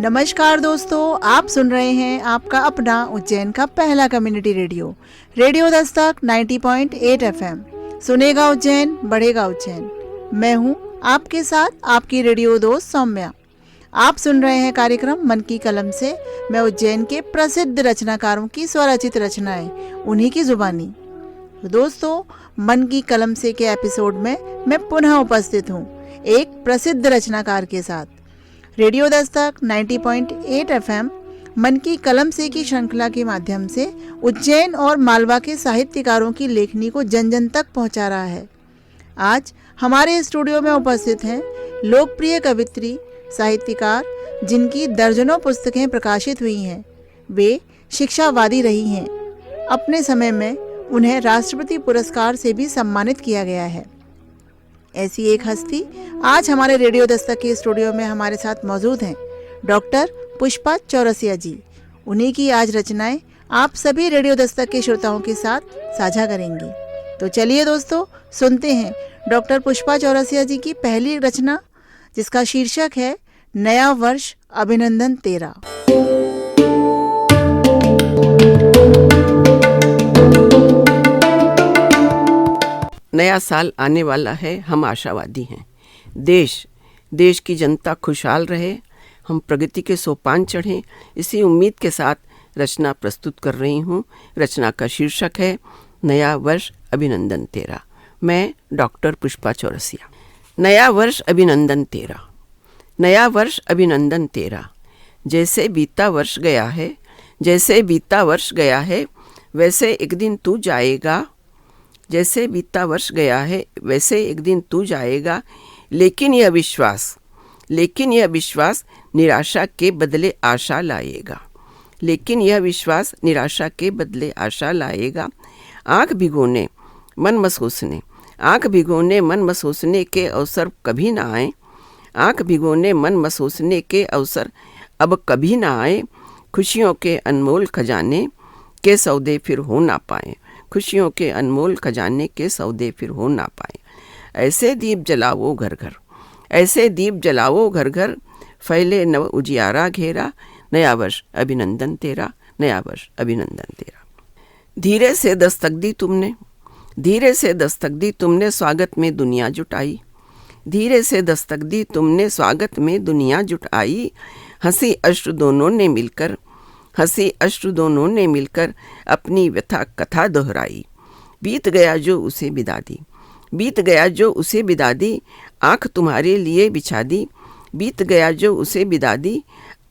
नमस्कार दोस्तों, आप सुन रहे हैं आपका अपना उज्जैन का पहला कम्युनिटी रेडियो दस्तक 90.8 FM। सुनेगा उज्जैन, बढ़ेगा उज्जैन। मैं हूं आपके साथ आपकी रेडियो दोस्त सौम्या। आप सुन रहे हैं कार्यक्रम मन की कलम से। मैं उज्जैन के प्रसिद्ध रचनाकारों की स्वरचित रचनाएं, उन्हीं की जुबानी। दोस्तों, मन की कलम से के एपिसोड में मैं पुनः उपस्थित हूं एक प्रसिद्ध रचनाकार के साथ। रेडियो दस्तक 90.8 FM मन की कलम से की श्रृंखला के माध्यम से उज्जैन और मालवा के साहित्यकारों की लेखनी को जन जन तक पहुंचा रहा है। आज हमारे स्टूडियो में उपस्थित हैं लोकप्रिय कवित्री, साहित्यकार, जिनकी दर्जनों पुस्तकें प्रकाशित हुई हैं। वे शिक्षावादी रही हैं। अपने समय में उन्हें राष्ट्रपति पुरस्कार से भी सम्मानित किया गया है। ऐसी एक हस्ती आज हमारे रेडियो दस्तक के स्टूडियो में हमारे साथ मौजूद हैं, डॉक्टर पुष्पा चौरसिया जी। उन्हीं की आज रचनाएं आप सभी रेडियो दस्तक के श्रोताओं के साथ साझा करेंगी। तो चलिए दोस्तों, सुनते हैं डॉक्टर पुष्पा चौरसिया जी की पहली रचना, जिसका शीर्षक है नया वर्ष अभिनंदन तेरा। नया साल आने वाला है, हम आशावादी हैं। देश की जनता खुशहाल रहे, हम प्रगति के सोपान चढ़ें, इसी उम्मीद के साथ रचना प्रस्तुत कर रही हूँ। रचना का शीर्षक है नया वर्ष अभिनंदन तेरा। मैं डॉक्टर पुष्पा चौरसिया। नया वर्ष अभिनंदन तेरा, नया वर्ष अभिनंदन तेरा। जैसे बीता वर्ष गया है, जैसे बीता वर्ष गया है, वैसे एक दिन तू जाएगा। जैसे बीता वर्ष गया है, वैसे एक दिन तू जाएगा। लेकिन यह विश्वास निराशा के बदले आशा लाएगा। लेकिन यह विश्वास निराशा के बदले आशा लाएगा। आँख भिगोने मन मसोसने के अवसर कभी ना आए। आँख भिगोने मन मसोसने के अवसर अब कभी ना आए। खुशियों के अनमोल खजाने के सौदे फिर हो ना पाए। खुशियों के अनमोल खजाने के सौदे फिर हो ना पाए। ऐसे दीप जलाओ घर घर, ऐसे दीप जलाओ घर घर, फैले नव उजियारा घेरा। नया वर्ष अभिनंदन तेरा, नया वर्ष अभिनंदन तेरा। धीरे से दस्तक दी तुमने, धीरे से दस्तक दी तुमने, स्वागत में दुनिया जुटाई। धीरे से दस्तक दी तुमने, स्वागत में दुनिया जुटाई। हंसी अश्रु दोनों ने मिलकर, हंसी अश्रु दोनों ने मिलकर अपनी व्यथा कथा दोहराई। बीत गया जो उसे बिदा दी, बीत गया जो उसे बिदा दी, आँख तुम्हारे लिए बिछा दी। बीत गया जो उसे बिदा दी,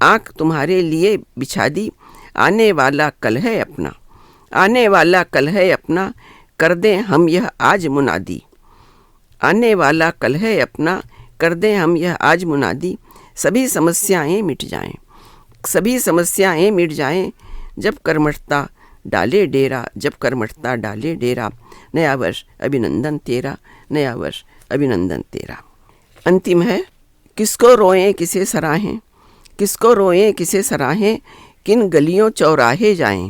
आँख तुम्हारे लिए बिछा दी। आने वाला कल है अपना, आने वाला कल है अपना, कर दें हम यह आज मुनादी। आने वाला कल है अपना, कर दें हम यह आज मुनादी। सभी समस्याएं मिट जाएं, सभी समस्याएं मिट जाएं, जब कर्मठता डाले डेरा, जब कर्मठता डाले डेरा। नया वर्ष अभिनंदन तेरा, नया वर्ष अभिनंदन तेरा। अंतिम है, किसको रोएं किसे सराहें, किसको रोएं किसे सराहें, किन गलियों चौराहे जाएं।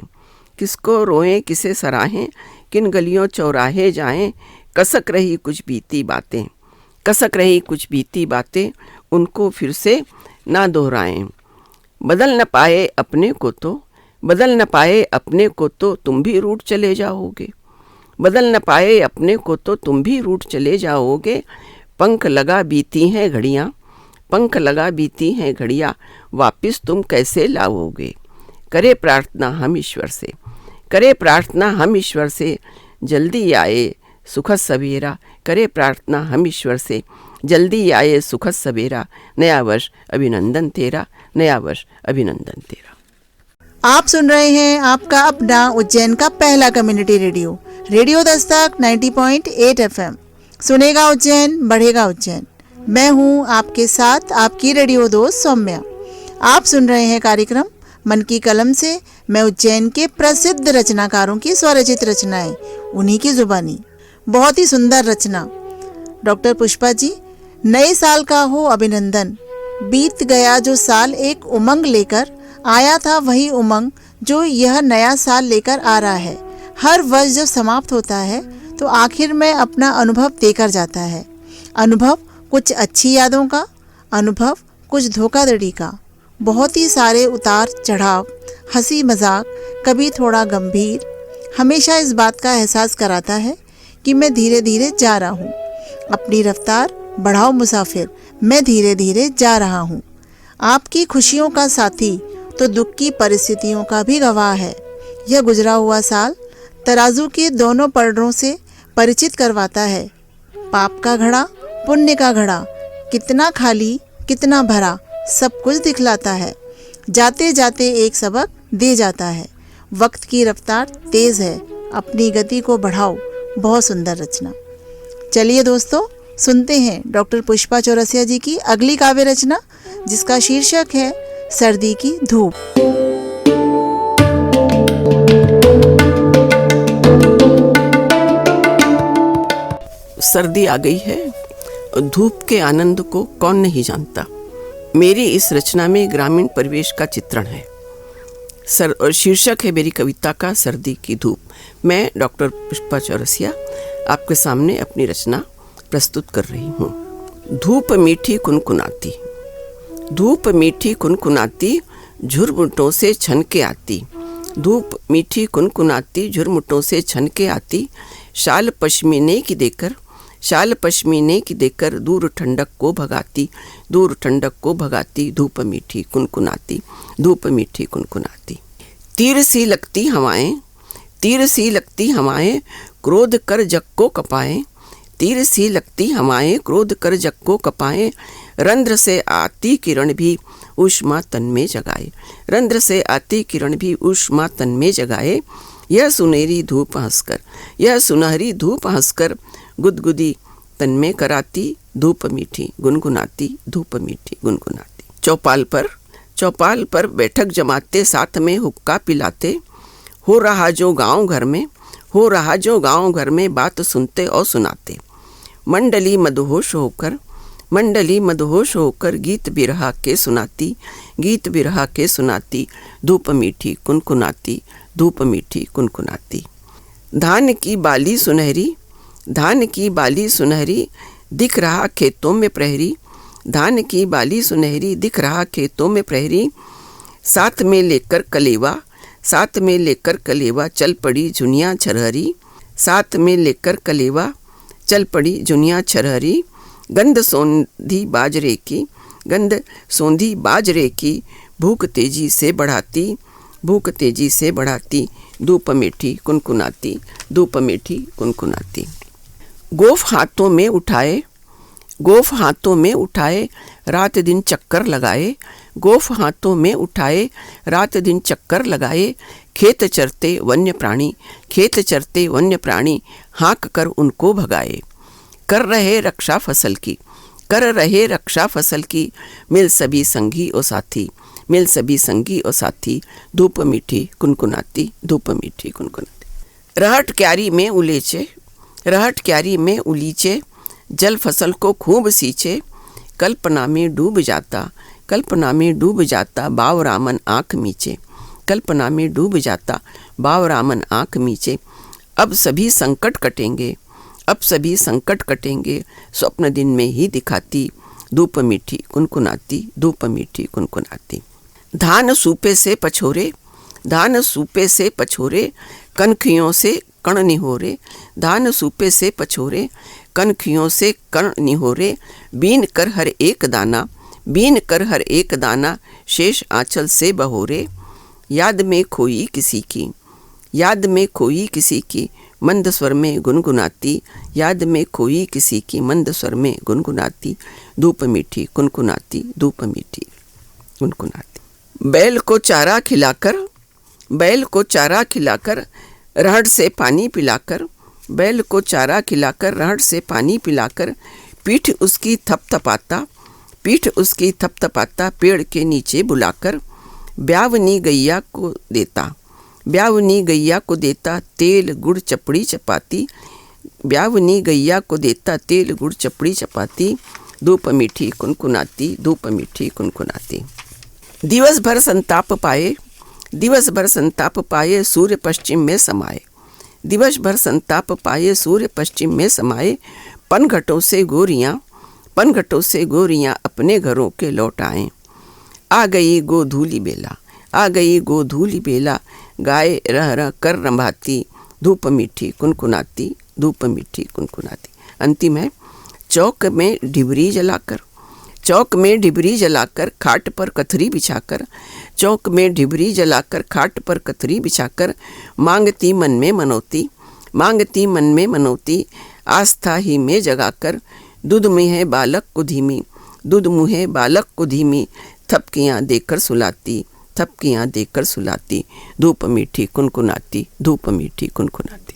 किसको रोएं किसे सराहें, किन गलियों चौराहे जाएं। कसक रही कुछ बीती बातें, कसक रही कुछ बीती बातें, उनको फिर से ना दोहराएं। बदल न पाए अपने को तो, बदल न पाए अपने को तो तुम भी रूठ चले जाओगे। बदल न पाए अपने को तो तुम भी रूठ चले जाओगे। पंख लगा बीती हैं घड़ियाँ, पंख लगा बीती हैं घड़ियाँ, वापिस तुम कैसे लाओगे। करे प्रार्थना हम ईश्वर से, करे प्रार्थना हम ईश्वर से, जल्दी आए सुखद सवेरा। करे प्रार्थना हम ईश्वर से, जल्दी आए सुखद सवेरा। नया वर्ष अभिनंदन तेरा, नया वर्ष अभिनंदन तेरा। आप सुन रहे हैं आपका अपना उज्जैन का पहला कम्युनिटी रेडियो दस्तक 90.8 FM। सुनेगा उज्जैन, बढ़ेगा उज्जैन। मैं हूं आपके साथ आपकी रेडियो दोस्त सौम्या। आप सुन रहे हैं कार्यक्रम मन की कलम से। मैं उज्जैन के प्रसिद्ध रचनाकारों की स्वरचित रचनाएं, उन्हीं की जुबानी। बहुत ही सुंदर रचना। डॉक्टर पुष्पा जी, नए साल का हो अभिनंदन। बीत गया जो साल एक उमंग लेकर आया था, वही उमंग जो यह नया साल लेकर आ रहा है। हर वर्ष जब समाप्त होता है तो आखिर में अपना अनुभव देकर जाता है। अनुभव कुछ अच्छी यादों का, अनुभव कुछ धोखाधड़ी का, बहुत ही सारे उतार चढ़ाव, हंसी मजाक, कभी थोड़ा गंभीर, हमेशा इस बात का एहसास कराता है कि मैं धीरे धीरे जा रहा हूँ। अपनी रफ्तार बढ़ाओ मुसाफिर, मैं धीरे धीरे जा रहा हूँ। आपकी खुशियों का साथी तो दुख की परिस्थितियों का भी गवाह है। यह गुजरा हुआ साल तराजू के दोनों पलड़ों से परिचित करवाता है। पाप का घड़ा, पुण्य का घड़ा, कितना खाली कितना भरा, सब कुछ दिखलाता है। जाते जाते एक सबक दे जाता है। वक्त की रफ्तार तेज है, अपनी गति को बढ़ाओ। बहुत सुंदर रचना। चलिए दोस्तों, सुनते हैं डॉक्टर पुष्पा चौरसिया जी की अगली काव्य रचना, जिसका शीर्षक है सर्दी की धूप। सर्दी आ गई है, धूप के आनंद को कौन नहीं जानता। मेरी इस रचना में ग्रामीण परिवेश का चित्रण है। और शीर्षक है मेरी कविता का सर्दी की धूप। मैं डॉक्टर पुष्पा चौरसिया आपके सामने अपनी रचना प्रस्तुत कर रही हूँ। धूप मीठी कुनकुनाती, धूप मीठी कुनकुनाती, झुरमुटों से छन के आती। धूप मीठी कुनकुनाती, झुरमुटों से छन के आती। शाल पश्मीने की देकर, शाल पश्मीने की देकर, दूर ठंडक को भगाती, दूर ठंडक को भगाती। धूप मीठी कुनकुनाती, धूप मीठी कुनकुनाती। तीर सी लगती हवाएं, तीर सी लगती हवाएं, क्रोध कर जग को कपाएं। तीर सी लगती हवाएं, क्रोध कर जग को कपाएं। रंध्र से आती किरण भी ऊष्मा तन में जगाए, रंध्र से आती किरण भी ऊष्मा तन में जगाए। यह सुनहरी धूप हंसकर, यह सुनहरी धूप हंसकर, गुदगुदी तन में कराती। धूप मीठी गुनगुनाती, धूप मीठी गुनगुनाती। चौपाल पर बैठक जमाते, साथ में हुक्का पिलाते। हो रहा जो गांव घर में, हो रहा जो गांव घर में, बात सुनते और सुनाते। मंडली मदहोश होकर, मंडली मदहोश होकर, गीत बिरहा के सुनाती, गीत बिरहा के सुनाती। धूप मीठी कुनकुनाती, धूप मीठी कुनकुनाती। धान की बाली सुनहरी, धान की बाली सुनहरी, दिख रहा खेतों में प्रहरी। धान की बाली सुनहरी, दिख रहा खेतों में प्रहरी। साथ में लेकर कलेवा, साथ में लेकर कलेवा, चल पड़ी जुनिया छरहरी। साथ में लेकर कलेवा, चल पड़ी जुनिया छरहरी। गंध सौंधी बाजरे की, गंध सौंधी बाजरे की, भूख तेजी से बढ़ाती, भूख तेजी से बढ़ाती। धूप मीठी कुनकुनाती, धूप मीठी कुनकुनाती। गोफ हाथों में उठाए, गोफ हाथों में उठाए, रात दिन चक्कर लगाए। गोफ हाथों में उठाए, रात दिन चक्कर लगाए। खेत चरते वन्य प्राणी, खेत चरते वन्य प्राणी, हाँक कर उनको भगाए। कर रहे रक्षा फसल की, कर रहे रक्षा फसल की, मिल सभी संगी और साथी, मिल सभी संगी और साथी। धूप मीठी कुनकुनाती, धूप मीठी कुनकुनाती। रहट क्यारी में उलीचे, रहट क्यारी में उलीचे, जल फसल को खूब सींचे। कल्पना में डूब जाता, कल्पना में डूब जाता, बाव रामन आँख मीचे। कल्पना में डूब जाता, बाव रामन आँख मीचे। अब सभी संकट कटेंगे, अब सभी संकट कटेंगे, स्वप्न दिन में ही दिखाती। धूप मीठी कुनकुनाती, धूप मीठी कुनकुनाती। धान सूपे से पछोरे, धान सूपे से पछोरे, कनखियों से कण निहोरे। धान सूपे से पछोरे, कनखियों से कण निहोरे। बीन कर हर एक दाना, बीन कर हर एक दाना, शेष आंचल से बहोरे। याद में खोई किसी की, याद में खोई किसी की, मंद स्वर में गुनगुनाती। याद में खोई किसी की, मंद स्वर में गुनगुनाती। धूप मीठी कुनकुनाती, धूप मीठी कुनकुनाती। बैल को चारा खिलाकर, बैल को चारा खिलाकर, रहड़ से पानी पिलाकर। बैल को चारा खिलाकर, रहड़ से पानी पिलाकर। पीठ उसकी थपथपाता, पीठ उसकी थपथपाता, पेड़ के नीचे बुलाकर। ब्यावनी गैया को देता, ब्यावनी गैया को देता, तेल गुड़ चपड़ी चपाती। ब्यावनी गैया को देता, तेल गुड़ चपड़ी चपाती। धूप मीठी कुनकुनाती, धूप मीठी कुनकुनाती। दिवस भर संताप पाए, दिवस भर संताप पाए, सूर्य पश्चिम में समाए। दिवस भर संताप पाए, सूर्य पश्चिम में समाए। पनघटों से गोरियां, पनघटों से गोरियां, अपने घरों के लौट आएं। आ गई गोधूली बेला, आ गई गोधूली बेला, गाय रह रह कर रंभाती, धूप मीठी कुनकुनाती, धूप मीठी कुनकुनाती। अंतिम है, चौक में डिबरी जलाकर, चौक में डिबरी जलाकर खाट पर कथरी बिछाकर, चौक में डिबरी जलाकर खाट पर कथरी बिछाकर, मांगती मन में मनौती, मांगती मन में मनौती, आस्था ही में जगाकर, दूध मुँहे बालक को धीमी, दूध मुँहे बालक को धीमी, थपकियाँ देकर सुलाती, थपकियाँ देकर सुलाती, धूप मीठी कुनकुनाती, धूप मीठी कुनकुनाती।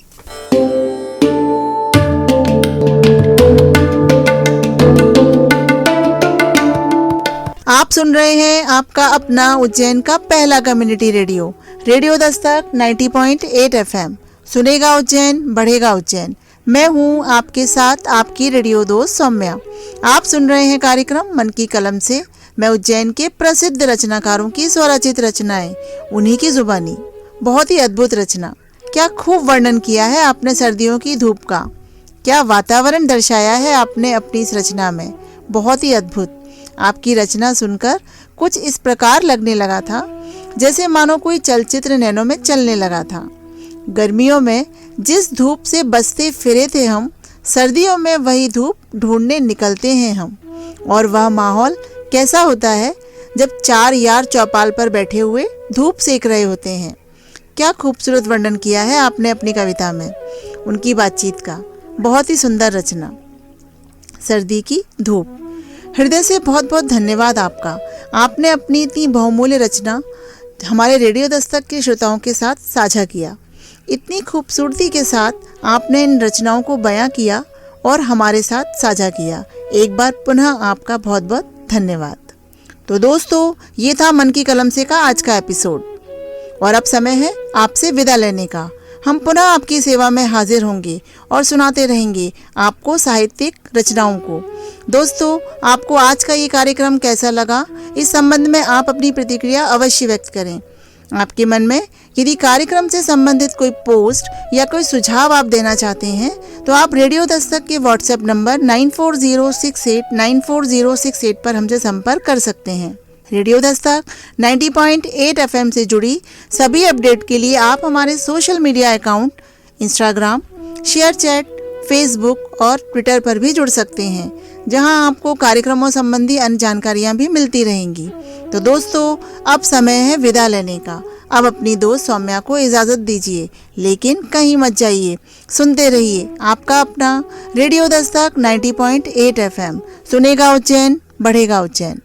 आप सुन रहे हैं आपका अपना उज्जैन का पहला community radio, radio Dastak 90.8 FM। सुनेगा उज्जैन, बढ़ेगा उज्जैन। मैं हूं आपके साथ आपकी रेडियो दोस्त सौम्या। आप सुन रहे हैं कार्यक्रम मन की कलम से। मैं उज्जैन के प्रसिद्ध रचनाकारों की स्वरचित रचनाएं, उन्हीं की जुबानी। बहुत ही अद्भुत रचना। क्या खूब वर्णन किया है आपने सर्दियों की धूप का, क्या वातावरण दर्शाया है आपने अपनी इस रचना में। बहुत ही अद्भुत। आपकी रचना सुनकर कुछ इस प्रकार लगने लगा था जैसे मानो कोई चलचित्र नैनों में चलने लगा था। गर्मियों में जिस धूप से बचते फिरे थे हम, सर्दियों में वही धूप ढूंढने निकलते हैं हम। और वह माहौल कैसा होता है जब चार यार चौपाल पर बैठे हुए धूप सेक रहे होते हैं। क्या खूबसूरत वर्णन किया है आपने अपनी कविता में उनकी बातचीत का। बहुत ही सुंदर रचना, सर्दी की धूप। हृदय से बहुत बहुत धन्यवाद आपका। आपने अपनी इतनी बहुमूल्य रचना हमारे रेडियो दस्तक के श्रोताओं के साथ साझा किया। इतनी खूबसूरती के साथ आपने इन रचनाओं को बयां किया और हमारे साथ साझा किया। एक बार पुनः आपका बहुत बहुत धन्यवाद। तो दोस्तों, ये था मन की कलम से का आज का एपिसोड और अब समय है आपसे विदा लेने का। हम पुनः आपकी सेवा में हाजिर होंगे और सुनाते रहेंगे आपको साहित्यिक रचनाओं को। दोस्तों, आपको आज का ये कार्यक्रम कैसा लगा, इस संबंध में आप अपनी प्रतिक्रिया अवश्य व्यक्त करें। आपके मन में यदि कार्यक्रम से संबंधित कोई पोस्ट या कोई सुझाव आप देना चाहते हैं तो आप रेडियो दस्तक के व्हाट्सएप नंबर 9406894068 पर हमसे संपर्क कर सकते हैं। रेडियो दस्तक 90.8 FM से जुड़ी सभी अपडेट के लिए आप हमारे social media account Instagram, ShareChat, Facebook और ट्विटर पर भी जुड़ सकते हैं, जहां आपको कार्यक्रमों संबंधी अन्य जानकारियां भी मिलती रहेंगी। तो दोस्तों, अब समय है विदा लेने का। अब अपनी दोस्त सौम्या को इजाज़त दीजिए, लेकिन कहीं मत जाइए। सुनते रहिए आपका अपना रेडियो दस्तक 90.8 FM। सुनेगा उज्जैन, बढ़ेगा उज्जैन।